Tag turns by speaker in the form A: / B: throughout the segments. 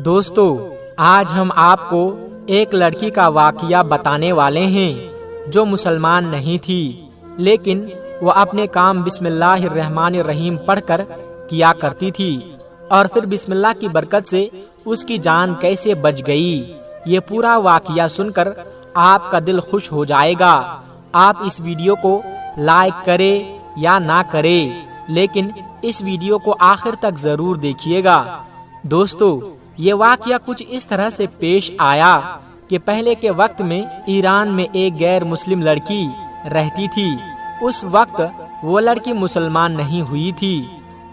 A: دوستو، آج ہم آپ کو ایک لڑکی کا واقعہ بتانے والے ہیں جو مسلمان نہیں تھی، لیکن وہ اپنے کام بسم اللہ الرحمن الرحیم پڑھ کر کیا کرتی تھی، اور پھر بسم اللہ کی برکت سے اس کی جان کیسے بچ گئی۔ یہ پورا واقعہ سن کر آپ کا دل خوش ہو جائے گا۔ آپ اس ویڈیو کو لائک کرے یا نہ کرے، لیکن اس ویڈیو کو آخر تک ضرور دیکھیے گا۔ دوستو، یہ واقعہ کچھ اس طرح سے پیش آیا کہ پہلے کے وقت میں ایران میں ایک غیر مسلم لڑکی رہتی تھی۔ اس وقت وہ لڑکی مسلمان نہیں ہوئی تھی۔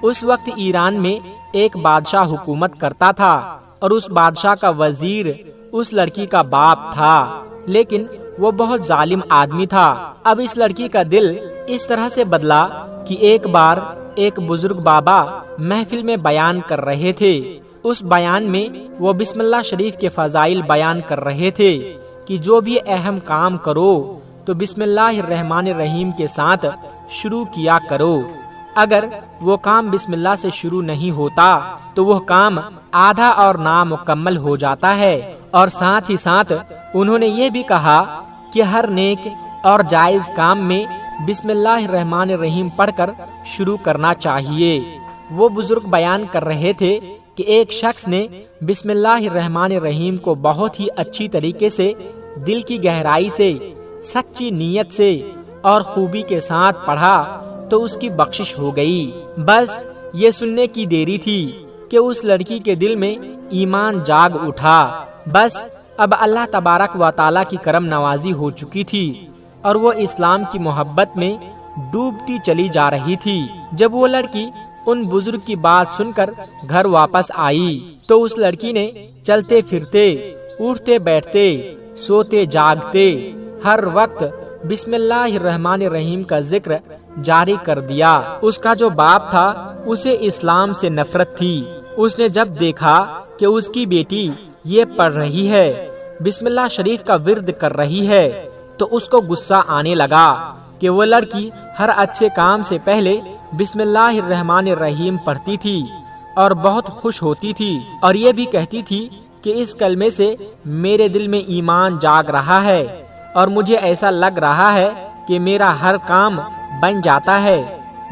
A: اس وقت ایران میں ایک بادشاہ حکومت کرتا تھا، اور اس بادشاہ کا وزیر اس لڑکی کا باپ تھا، لیکن وہ بہت ظالم آدمی تھا۔ اب اس لڑکی کا دل اس طرح سے بدلا کہ ایک بار ایک بزرگ بابا محفل میں بیان کر رہے تھے۔ اس بیان میں وہ بسم اللہ شریف کے فضائل بیان کر رہے تھے کہ جو بھی اہم کام کرو تو بسم اللہ الرحمن الرحیم کے ساتھ شروع کیا کرو۔ اگر وہ کام بسم اللہ سے شروع نہیں ہوتا تو وہ کام آدھا اور نامکمل ہو جاتا ہے۔ اور ساتھ ہی ساتھ انہوں نے یہ بھی کہا کہ ہر نیک اور جائز کام میں بسم اللہ الرحمن الرحیم پڑھ کر شروع کرنا چاہیے۔ وہ بزرگ بیان کر رہے تھے کہ ایک شخص نے بسم اللہ الرحمن الرحیم کو بہت ہی اچھی طریقے سے دل کی گہرائی سے، سچی نیت سے اور خوبی کے ساتھ پڑھا تو اس کی بخشش ہو گئی۔ بس یہ سننے کی دیری تھی کہ اس لڑکی کے دل میں ایمان جاگ اٹھا۔ بس اب اللہ تبارک و تعالیٰ کی کرم نوازی ہو چکی تھی، اور وہ اسلام کی محبت میں ڈوبتی چلی جا رہی تھی۔ جب وہ لڑکی ان بزرگ کی بات سن کر گھر واپس آئی تو اس لڑکی نے چلتے پھرتے، اٹھتے بیٹھتے، سوتے جاگتے ہر وقت بسم اللہ الرحمن الرحیم کا ذکر جاری کر دیا۔ اس کا جو باپ تھا اسے اسلام سے نفرت تھی۔ اس نے جب دیکھا کہ اس کی بیٹی یہ پڑھ رہی ہے، بسم اللہ شریف کا ورد کر رہی ہے، تو اس کو غصہ آنے لگا کہ وہ لڑکی ہر اچھے کام سے پہلے بسم اللہ الرحمن الرحیم پڑھتی تھی اور بہت خوش ہوتی تھی، اور یہ بھی کہتی تھی کہ اس کلمے سے میرے دل میں ایمان جاگ رہا ہے اور مجھے ایسا لگ رہا ہے کہ میرا ہر کام بن جاتا ہے۔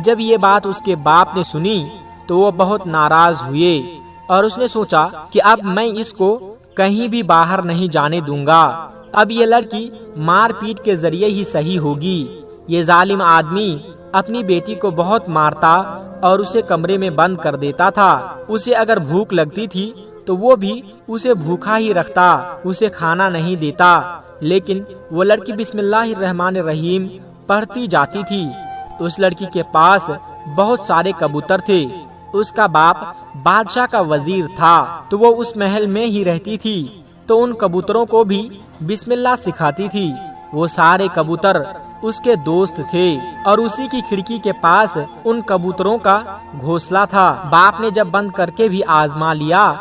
A: جب یہ بات اس کے باپ نے سنی تو وہ بہت ناراض ہوئے، اور اس نے سوچا کہ اب میں اس کو کہیں بھی باہر نہیں جانے دوں گا۔ اب یہ لڑکی مار پیٹ کے ذریعے ہی صحیح ہوگی۔ یہ ظالم آدمی اپنی بیٹی کو بہت مارتا اور اسے کمرے میں بند کر دیتا تھا۔ اسے اگر بھوک لگتی تھی تو وہ بھی اسے بھوکا ہی رکھتا، اسے کھانا نہیں دیتا، لیکن وہ لڑکی بسم اللہ الرحمن الرحیم پڑھتی جاتی تھی۔ اس لڑکی کے پاس بہت سارے کبوتر تھے۔ اس کا باپ بادشاہ کا وزیر تھا، تو وہ اس محل میں ہی رہتی تھی، تو ان کبوتروں کو بھی بسم اللہ سکھاتی تھی۔ وہ سارے کبوتر اس کے دوست تھے، اور اسی کی کھڑکی کے پاس ان کبوتروں کا گھونسلہ تھا۔ باپ نے جب بند کر کے بھی آزما لیا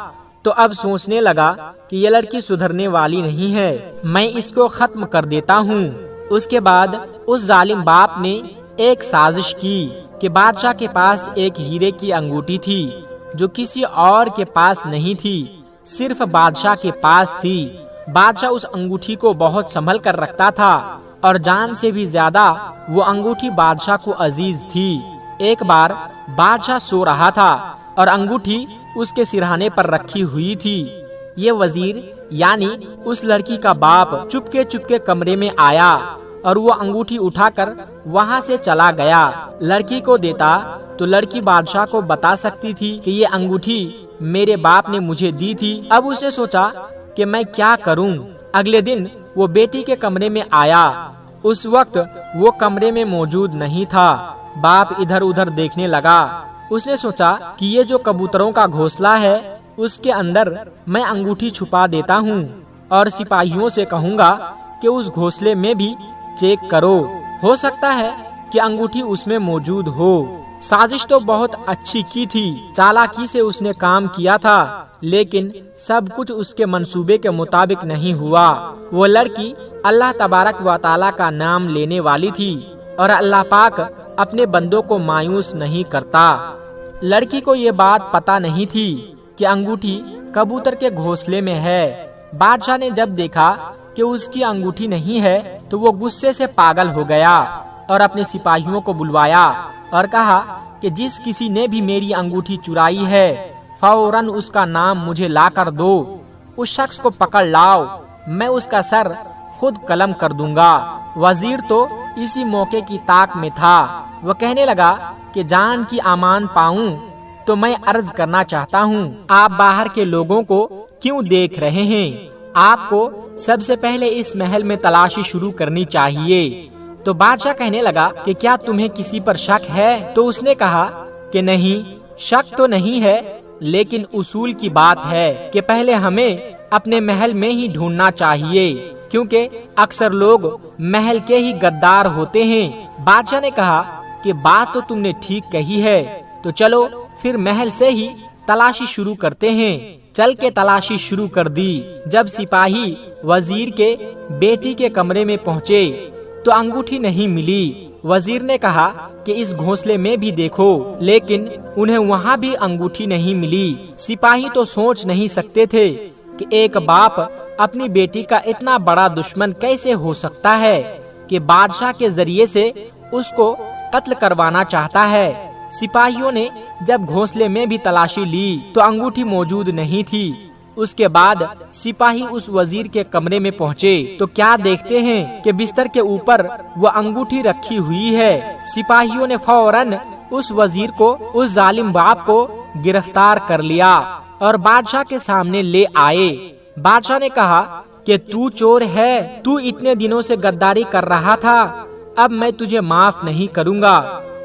A: تو اب سوچنے لگا کہ یہ لڑکی سدھرنے والی نہیں ہے، میں اس کو ختم کر دیتا ہوں۔ اس کے بعد اس ظالم باپ نے ایک سازش کی کہ بادشاہ کے پاس ایک ہیرے کی انگوٹھی تھی جو کسی اور کے پاس نہیں تھی، صرف بادشاہ کے پاس تھی۔ بادشاہ اس انگوٹھی کو بہت سنبھل کر رکھتا تھا، اور جان سے بھی زیادہ وہ انگوٹھی بادشاہ کو عزیز تھی۔ ایک بار بادشاہ سو رہا تھا اور انگوٹھی اس کے سرہانے پر رکھی ہوئی تھی۔ یہ وزیر یعنی اس لڑکی کا باپ چپکے کمرے میں آیا اور وہ انگوٹھی اٹھا کر وہاں سے چلا گیا۔ لڑکی کو دیتا تو لڑکی بادشاہ کو بتا سکتی تھی کہ یہ انگوٹھی میرے باپ نے مجھے دی تھی۔ اب اس نے سوچا کہ میں کیا کروں۔ اگلے دن وہ بیٹی کے کمرے میں آیا۔ اس وقت وہ کمرے میں موجود نہیں تھا۔ باپ ادھر ادھر دیکھنے لگا۔ اس نے سوچا کہ یہ جو کبوتروں کا گھونسلہ ہے اس کے اندر میں انگوٹھی چھپا دیتا ہوں، اور سپاہیوں سے کہوں گا کہ اس گھونسلے میں بھی چیک کرو، ہو سکتا ہے کہ انگوٹھی اس میں موجود ہو۔ سازش تو بہت اچھی کی تھی، چالاکی سے اس نے کام کیا تھا، لیکن سب کچھ اس کے منصوبے کے مطابق نہیں ہوا۔ وہ لڑکی اللہ تبارک و تعالیٰ کا نام لینے والی تھی، اور اللہ پاک اپنے بندوں کو مایوس نہیں کرتا۔ لڑکی کو یہ بات پتہ نہیں تھی کہ انگوٹھی کبوتر کے گھونسلے میں ہے۔ بادشاہ نے جب دیکھا کہ اس کی انگوٹھی نہیں ہے تو وہ غصے سے پاگل ہو گیا اور اپنے سپاہیوں کو بلوایا اور کہا کہ جس کسی نے بھی میری انگوٹھی چرائی ہے فوراً اس کا نام مجھے لا کر دو، اس شخص کو پکڑ لاؤ، میں اس کا سر خود قلم کر دوں گا۔ وزیر تو اسی موقع کی طاق میں تھا، وہ کہنے لگا کہ جان کی امان پاؤں تو میں عرض کرنا چاہتا ہوں، آپ باہر کے لوگوں کو کیوں دیکھ رہے ہیں؟ آپ کو سب سے پہلے اس محل میں تلاشی شروع کرنی چاہیے۔ تو بادشاہ کہنے لگا کہ کیا تمہیں کسی پر شک ہے؟ تو اس نے کہا کہ نہیں، شک تو نہیں ہے، لیکن اصول کی بات ہے کہ پہلے ہمیں اپنے محل میں ہی ڈھونڈنا چاہیے، کیونکہ اکثر لوگ محل کے ہی غدار ہوتے ہیں۔ بادشاہ نے کہا کہ بات تو تم نے ٹھیک کہی ہے، تو چلو پھر محل سے ہی تلاشی شروع کرتے ہیں۔ چل کے تلاشی شروع کر دی۔ جب سپاہی وزیر کے بیٹی کے کمرے میں پہنچے تو انگوٹھی نہیں ملی۔ وزیر نے کہا کہ اس گھونسلے میں بھی دیکھو، لیکن انہیں وہاں بھی انگوٹھی نہیں ملی۔ سپاہی تو سوچ نہیں سکتے تھے کہ ایک باپ اپنی بیٹی کا اتنا بڑا دشمن کیسے ہو سکتا ہے کہ بادشاہ کے ذریعے سے اس کو قتل کروانا چاہتا ہے۔ سپاہیوں نے جب گھونسلے میں بھی تلاشی لی تو انگوٹھی موجود نہیں تھی۔ اس کے بعد سپاہی اس وزیر کے کمرے میں پہنچے تو کیا دیکھتے ہیں کہ بستر کے اوپر وہ انگوٹھی رکھی ہوئی ہے۔ سپاہیوں نے فوراً اس وزیر کو، اس ظالم باپ کو گرفتار کر لیا اور بادشاہ کے سامنے لے آئے۔ بادشاہ نے کہا کہ تو چور ہے، تو اتنے دنوں سے غداری کر رہا تھا، اب میں تجھے معاف نہیں کروں گا۔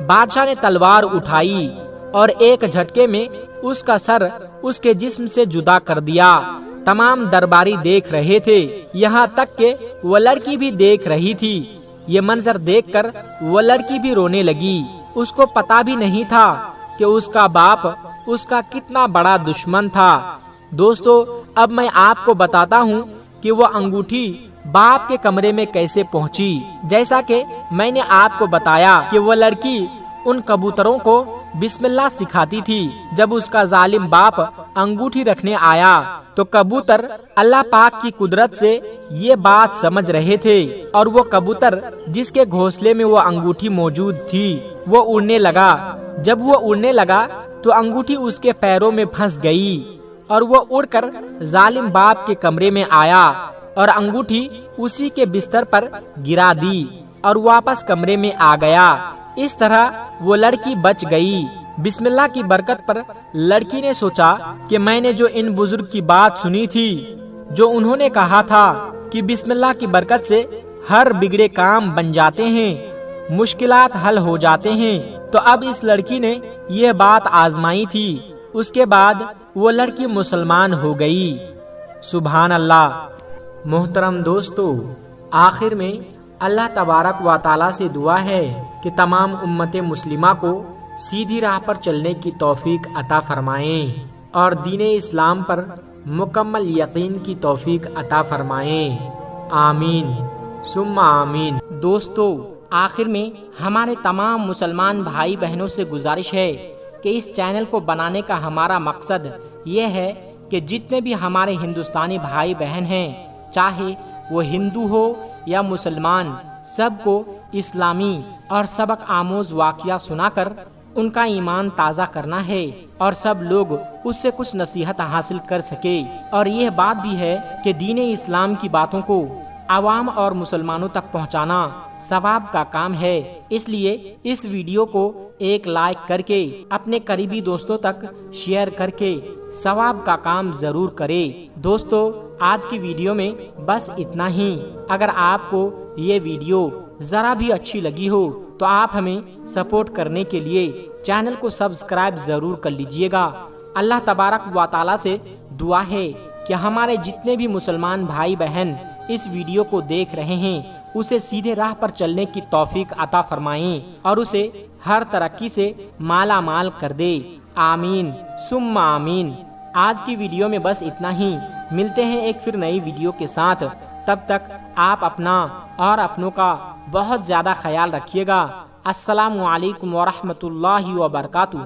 A: بادشاہ نے تلوار اٹھائی اور ایک جھٹکے میں اس کا سر اس کے جسم سے جدا کر دیا۔ تمام درباری دیکھ رہے تھے، یہاں تک کہ وہ لڑکی بھی دیکھ رہی تھی۔ یہ منظر دیکھ کر وہ لڑکی بھی رونے لگی۔ اس کو پتا بھی نہیں تھا کہ اس کا باپ اس کا کتنا بڑا دشمن تھا۔ دوستو، اب میں آپ کو بتاتا ہوں کہ وہ انگوٹھی باپ کے کمرے میں کیسے پہنچی۔ جیسا کہ میں نے آپ کو بتایا کہ وہ لڑکی ان کبوتروں کو بسم اللہ سکھاتی تھی۔ جب اس کا ظالم باپ انگوٹھی رکھنے آیا تو کبوتر اللہ پاک کی قدرت سے یہ بات سمجھ رہے تھے، اور وہ کبوتر جس کے گھونسلے میں وہ انگوٹھی موجود تھی وہ اڑنے لگا۔ جب وہ اڑنے لگا تو انگوٹھی اس کے پیروں میں پھنس گئی اور وہ اڑ کر ظالم باپ کے کمرے میں آیا اور انگوٹھی اسی کے بستر پر گرا دی اور واپس کمرے میں آ گیا۔ اس طرح وہ لڑکی بچ گئی۔ بسم اللہ کی برکت پر لڑکی نے سوچا کہ میں نے جو ان بزرگ کی بات سنی تھی، جو انہوں نے کہا تھا کہ بسم اللہ کی برکت سے ہر بگڑے کام بن جاتے ہیں، مشکلات حل ہو جاتے ہیں، تو اب اس لڑکی نے یہ بات آزمائی تھی۔ اس کے بعد وہ لڑکی مسلمان ہو گئی۔ سبحان اللہ۔ محترم دوستو، آخر میں اللہ تبارک و تعالیٰ سے دعا ہے کہ تمام امت مسلمہ کو سیدھی راہ پر چلنے کی توفیق عطا فرمائیں اور دین اسلام پر مکمل یقین کی توفیق عطا فرمائیں۔ آمین ثم آمین۔ دوستو، آخر میں ہمارے تمام مسلمان بھائی بہنوں سے گزارش ہے کہ اس چینل کو بنانے کا ہمارا مقصد یہ ہے کہ جتنے بھی ہمارے ہندوستانی بھائی بہن ہیں، چاہے وہ ہندو ہو یا مسلمان، سب کو اسلامی اور سبق آموز واقعہ سنا کر ان کا ایمان تازہ کرنا ہے اور سب لوگ اس سے کچھ نصیحت حاصل کر سکے۔ اور یہ بات بھی ہے کہ دین اسلام کی باتوں کو عوام اور مسلمانوں تک پہنچانا ثواب کا کام ہے، اس لیے اس ویڈیو کو ایک لائک کر کے اپنے قریبی دوستوں تک شیئر کر کے ثواب کا کام ضرور کرے۔ دوستو، آج کی ویڈیو میں بس اتنا ہی۔ اگر آپ کو یہ ویڈیو ذرا بھی اچھی لگی ہو تو آپ ہمیں سپورٹ کرنے کے لیے چینل کو سبسکرائب ضرور کر لیجئے گا۔ اللہ تبارک و تعالیٰ سے دعا ہے کہ ہمارے جتنے بھی مسلمان بھائی بہن اس ویڈیو کو دیکھ رہے ہیں، اسے سیدھے راہ پر چلنے کی توفیق عطا فرمائیں اور اسے ہر ترقی سے مالا مال کر دے۔ آمین ثم آمین۔ آج کی ویڈیو میں بس اتنا ہی۔ ملتے ہیں ایک پھر نئی ویڈیو کے ساتھ۔ تب تک آپ اپنا اور اپنوں کا بہت زیادہ خیال رکھیے گا۔ السلام علیکم ورحمۃ اللہ وبرکاتہ۔